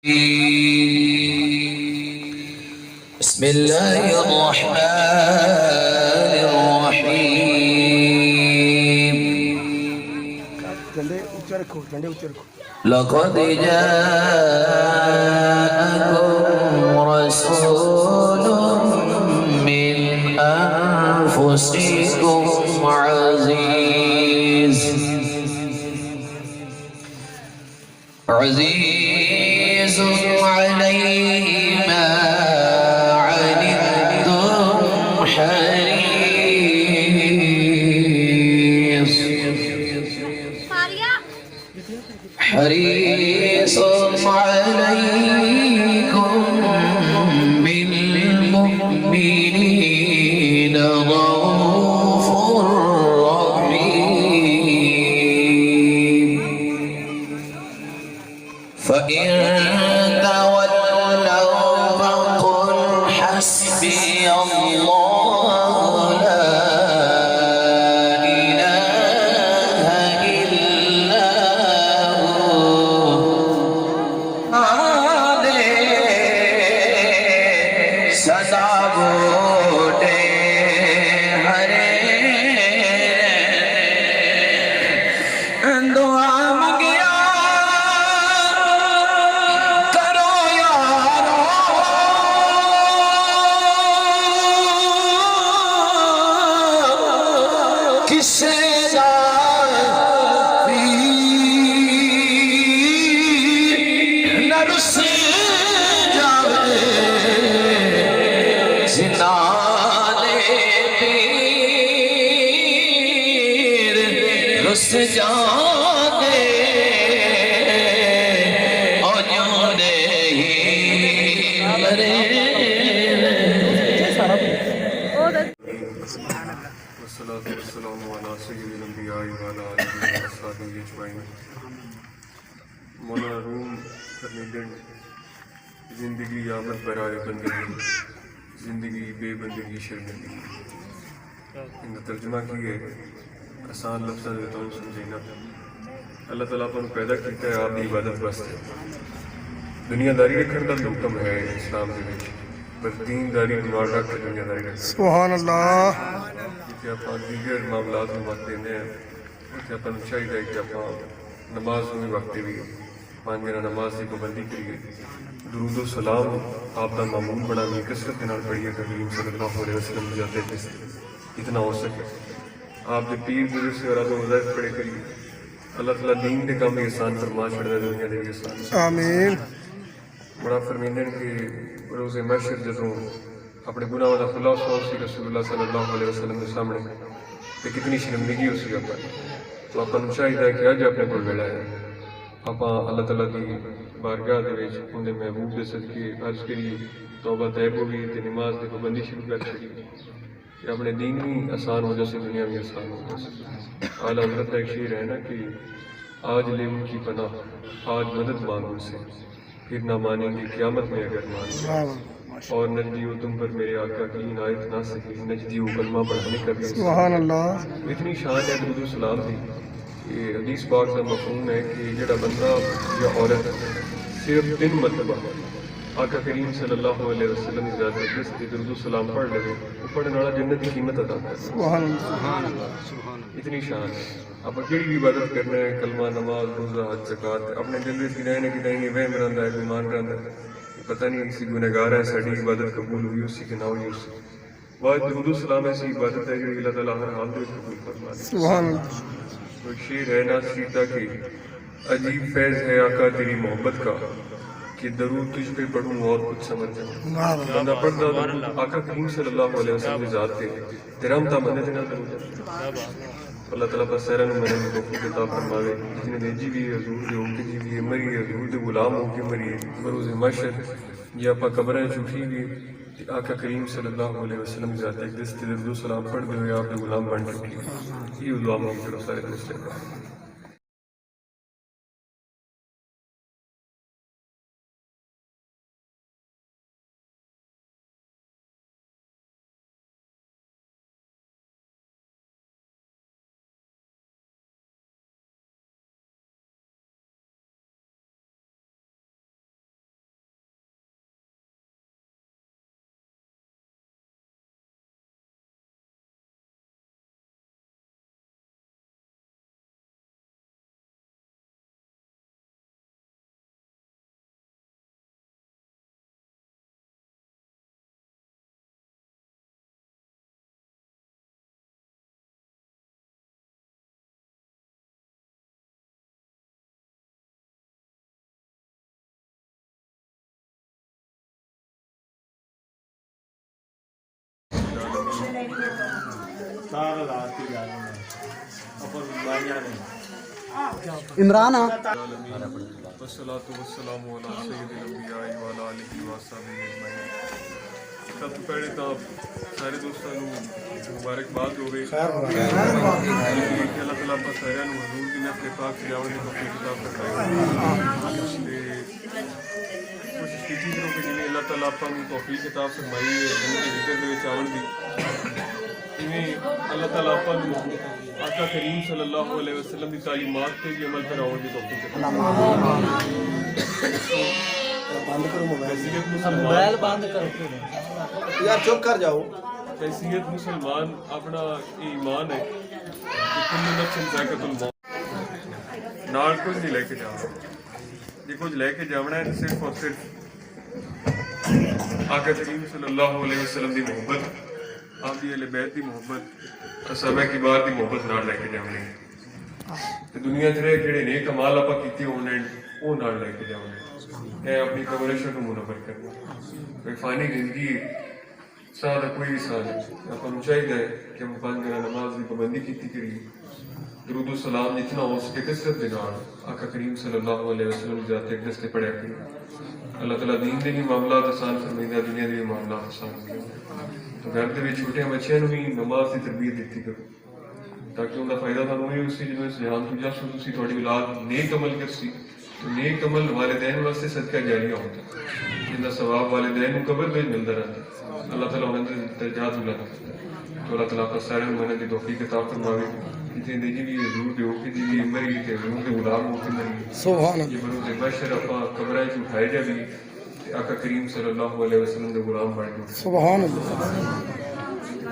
بسم الله الرحمن الرحيم لقد جاءكم رسول من أنفسكم عزيز عليه ما عنتم حريص عليكم بالمؤمنين رؤوف رحيم فإن تولوا فقل حسبي الله لا إله إلا هو سدا بوٹے ہرے دعا مانگیا کرو یارو کسے رس جانے اور جانے ہی مرے والصلاة والسلام على سيد الأنبياء وعلى آله وصحبه أجمعين. مولانا روم فرمیدن زندگی آمد برائے بندگی زندگی بے بندگی شرمندگی. ان کا ترجمہ کیے آسان لفظ دیتا ہوں سمجھینا. اللہ تعالیٰ کو پیدا کیتا ہے آپ کی عبادت واسطے. دنیا داری رکھنے کا حکم ہے اسلام کے وچ بس دین داری دماغ رکھ کے دنیا داری رکھ. سبحان اللہ. کہ آپ دیگر معاملات میں وقت دینے ہیں کہ آپ چاہیے کہ آپ نماز میں وقت بھی 5 دن نماز کی پابندی کریے. درود و سلام آپ کا معمول بنانے کثرت کے نال پڑھیے کریم صلی اللہ علیہ وسلم جاتے اتنا ہو سکے. آپ کے پیر بزرگ سے ارادہ وظائف پڑھے کریے. اللہ تعالیٰ دین کے کام بھی آسان فرما چھڑ دے دنیا دے بھی آسان. آمین. بڑا فرمیندن کہ روز محشر جدوں اپنے گناہوں کا خلاصہ ہو سی رسول اللہ صلی اللہ علیہ وسلم کے سامنے کہ کتنی شرمندگی ہو سی آپ تو آپ کو چاہیے کہ اج اپنے کو ویلا ہے آپ اللہ تعالیٰ کی بارگاہ دے وچ ان دے محبوب دے صدقے عرض کریے توبہ طیب ہوئی تے نماز کی پابندی شروع کر چھڑی کہ اپنے دین بھی آسان ہو جائے دنیا بھی آسان ہو جائے. اعلیٰ حضرت کا ایک شعر ہے نا کہ آج لے ان کی پناہ آج مدد مانگو سے پھر نہ مانیں گے قیامت میں اگر مانیں اور نجدی ہو تم پر میرے آقا کی عنایت نہ سکی نجدی ہو کلمہ پڑھانے کا بھی. سبحان اللہ. اتنی شان ہے درود و سلام دی کہ حدیث پاک کا مفہوم ہے کہ جڑا بندہ یا عورت صرف 3 مرتبہ آقا کریم صلی اللہ علیہ وسلم کی ذات اقدس کی درود و سلام پڑھ لے وہ پڑھنے والا جنت کی قیمت ادا کرتا ہے. سبحان اللہ. اتنی شان ہے. آپ کیڑی بھی عبادت کرنا ہے کلمہ نماز روزہ حج زکات اپنے دل میں کی رہنے کی نہیں وہم رہندا ہے گمان رہندا ہے پتہ نہیں کسی گنہگار ہے ساری عبادت قبول ہوئی اسی کہ نہ ہوئی اسی. واحد درود و سلام ایسی عبادت ہے جو اللہ تعالیٰ ہر حال میں قبول فرما دے. سبحان اللہ. کوئی شعر ہے نا سیتا کی عجیب فیض ہے آقا تیری محبت کا کہ درود تجھ پہ پڑھوں اور کچھ سمجھ جاؤں. بندہ پڑھتا درود آقا کریم صلی اللہ علیہ وسلم کی ذات پہ تیرا ہم تا مندے دینا درود. اللہ تعالیٰ پر سیرہ میں مرنے کو کتاب فرماوے جتنے دیجی بھی ہے حضور دے ہوتے جی بھی ہے مری ہے حضور دے غلام ہو کے مری ہے بروز محشر یہ آپ قبریں جھوٹی بھی آقا کریم صلی اللہ علیہ وسلم ذات اقدس تے درود و سلام پڑھ دے ہوئے آپ کے غلام بن چکی ہے. یہ دعا مانگ کرو سارے دوست. عمران والصلاة والسلام علی سید الانبیاء و علی آلہ و صحبہ اجمعین۔ سب تو پہلے تو سارے دوستوں مبارکباد ہوگی کہ اللہ تعالیٰ آپ سارے حضور کی نفل پاک سجاوٹ کی توفیق عطا فرمائے۔ کوشش کی کرو کہ جنہیں اللہ تعالیٰ آپ کو توفیق عطا فرمائی ہے جن کے ذکر دے چاول دی انہیں اللہ تعالیٰ آپ کو آقا کریم صلی اللہ علیہ وسلم کی تعلیمات پہ بھی عمل کراؤ کی توفیق عطا حیثیت مسلمان یار چپ کر جاؤ حیثیت مسلمان اپنا ایمان ہے کہ کل نفس ذائقۃ الموت نال کچھ نہیں لے کے جانا جی کچھ لے کے جانا ہے صرف اور صرف آقا کریم صلی اللہ علیہ وسلم دی محبت آپ دی اہل بیت دی محبت صحابہ کبار دی محبت نال لے کے جانا ہے دنیا چرے جڑے نیک کمال آپ کیتے ہونے وہ نال لے کے جانا ہے اپنی پرورش کو منور کرنا کوئی فانی زندگی سادہ کوئی بھی سال ہے اپن چاہیے کہ ہم 5 گھنٹہ نماز کی پابندی کیتی کری درود و سلام جتنا ہو سکے کثرت دے نال آقا کریم صلی اللہ علیہ وسلم کی ذات ایک دستے پڑھیا کری اللہ تعالیٰ دین دے بھی معاملات آسان فرمائے دنیا دے بھی معاملات آسان فرمائے تو گھر دے وچ چھوٹے بچیاں نوں بھی نماز کی تربیت دیتی کرو تاکہ ان کا فائدہ تھانوں بھی اسی جدوں اس جہان تو جاسو تسی تھوڑی اولاد نیک عمل کرسی تو نیک عمل والدین واسطے صدقہ جاریہ ہوتا ہے جن کا ثواب والدین کو قبر میں ملتا رہتا ہے اللہ تعالیٰ انہوں نے درجات بلند کرتا ہے تو اللہ تعالیٰ کا سارے انہوں نے توفیق عطا فرماوے جتنے دیجی بھی حضور دے ہو کہ جی بھی عمر ہی تے حضور دے غلام ہو کے مری سبحان یہ بروز بشر اپا قبرہ چ اٹھائے جا بھی آقا کریم صلی اللہ علیہ وسلم دے غلام بن گئے سبحان اللہ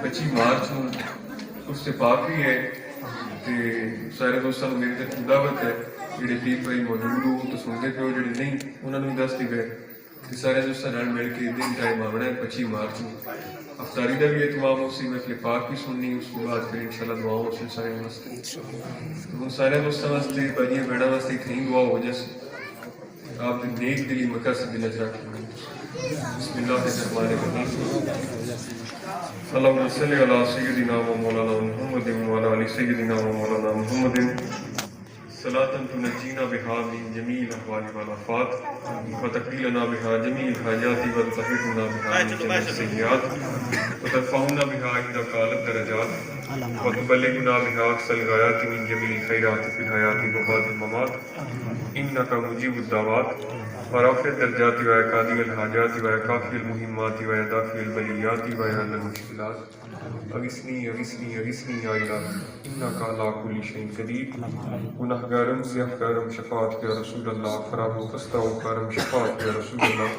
25 مارچ نو اس سے پاک بھی ہے تے سارے دوستوں میری طرف دعوت ہے جڑے پیر بھائی موجود ہو تو سنتے پہ ہو جڑے نہیں انہوں نے دس دی گئے کہ سارے دوستوں نال مل کے دن ٹائم آونا ہے 25 مارچ نو افطاری کا بھی اہتمام ہو سی محفل پاک بھی سننی اس کے بعد پھر انشاءاللہ دعاؤں ہو سی سارے واسطے ہن سارے دوستوں واسطے بھائیاں بہناں واسطے کہیں دعا ہو جائے آپ دے نیک دلی مقاصد دی نظر رکھیں بسم اللہ الرحمن الرحیم اللهم صل على سيدنا ومولانا محمد وعلى ال سيدنا ومولانا محمد صلاة تنجينا بها من جميع الأهوال والآفات وتقضي بها جميع الحاجات وتطهرنا بها من جميع السيئات وترفعنا بها عندك أعلى الدرجات وتبلغنا بها أقصى الغايات من جميع الخيرات في الحياة وبعد الممات إنك مجيب الدعوات ورافع الدرجات ويا قاضي الحاجات ويا كافي المهمات ويا دافع البليات ويا حل المشكلات اغثني اغثني اغثني يا إله إنك على كل شيء قدير گناہگارم سے افکارم شفاعت یا رسول اللہ فرام و فستہ وکارم شفاعت یا رسول اللہ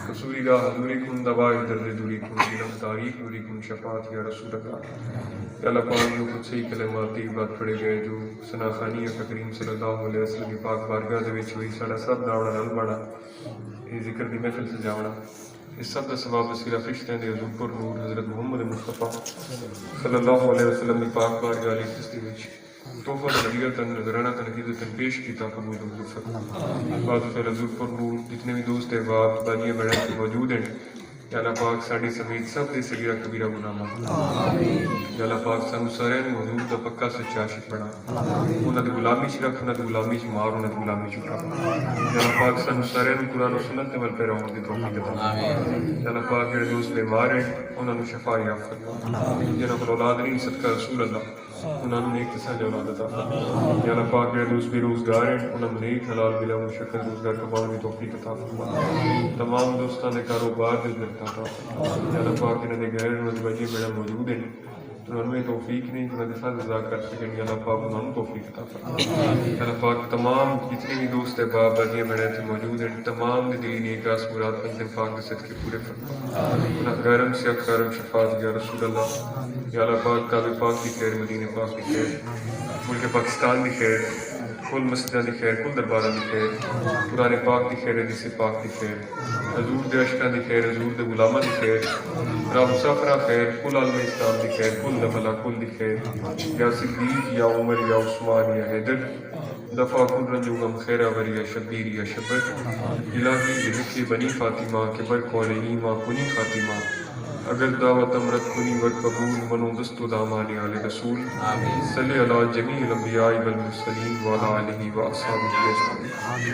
رسولی اللہ حضوری کن دوائی درد دوری کن دلم تاریخ دوری کن شفاعت یا رسول اللہ یا اللہ پاکیوں خود سے کلمات دی بات پڑے گئے جو سنا خانی اکا کریم صلی اللہ علیہ وسلم کی پاک بارگاہ دے وچ ہوئی ساڑا سب داوڑا نل بڑا یہ ذکر دی محفل سے جاوڑا اس سب کا ثواب وسیلہ فرشتیں دے حضور پر نور حضرت محمد مصطفیٰ صلی اللہ علیہ وسلم کی پاک بارگاہ علیہ کستی وچ توفہ نظریتاً نظرانہ تنقیدتاً پیش کیتا قبول حضور فرما بعد پھر حضور پر نور جتنے بھی دوست احباب بانیاں بڑھیں کے موجود ہیں یا اللہ پاک ساڑھی سمیت سب دے صغیرہ کبیرہ گناہ معاف یا اللہ پاک سانو سارے نے حضور دا پکا سچا عاشق بنا انہاں دی غلامی چ رکھ انہاں دی غلامی چ مار انہاں دی غلامی چ اٹھا یا اللہ پاک سانو سارے نے قرآن و سنت تے عمل پیرا ہون دی توفیق عطا یا اللہ پاک جڑے دوست بیمار ہیں انہاں نو شفا یافتہ فرما جنہاں کول اولاد نہیں صدقہ رسول اللہ انہاں نوں نیک تسا اولاد عطا فرما یا اللہ پاک جڑے دوست بے روزگار ہیں انہاں نوں نیک حلال بلا مشکل روزگار کمانے دی توفیق عطا فرما تمام دوستاں دے کاروبار دے عطا فرما یا اللہ پاک انہاں دے غیر انہاں دی وجہ بڑا موجود ہیں تو انہوں نے توفیق نہیں تو انہوں نے فرض ادا کر سکیں یا اللہ پاک انہوں نے توفیق عطا فرما یا اللہ پاک تمام جتنے بھی دوست احباب بھائیاں بہنیں تھے موجود ہیں تمام نے دلی نیک راس مراد بندے پاک کے صدقے پورے فرما گناہگارم سے افکارم شفاعت یا رسول اللہ یا اللہ پاک کعبہ پاک کی خیر مدینہ پاک کی خیر ملک پاکستان کی خیر کل مسجدہ دی خیر کل دربارہ دی خیر قرآن پاک دی خیر حدیث پاک دی خیر حضور دے عشقاں دی خیر حضور دے غلاماں دی خیر راہ مسافرہ خیر کل عالم اسلام دی خیر کل دفلہ کل دی خیر یا صدیق یا عمر یا عثمان یا حیدر دفع کل رنجو غم خیر آور یا شبیر یا شبر الہی بذکر بنی فاطمہ کے بر قول ایمہ کنی خاتمہ اگر دعوت امرت کنی ور قبول منو دست و دامان آل رسول صلی علی جمیع الانبیاء والمرسلین وعلی آلہ و اصحابہ اجمعین.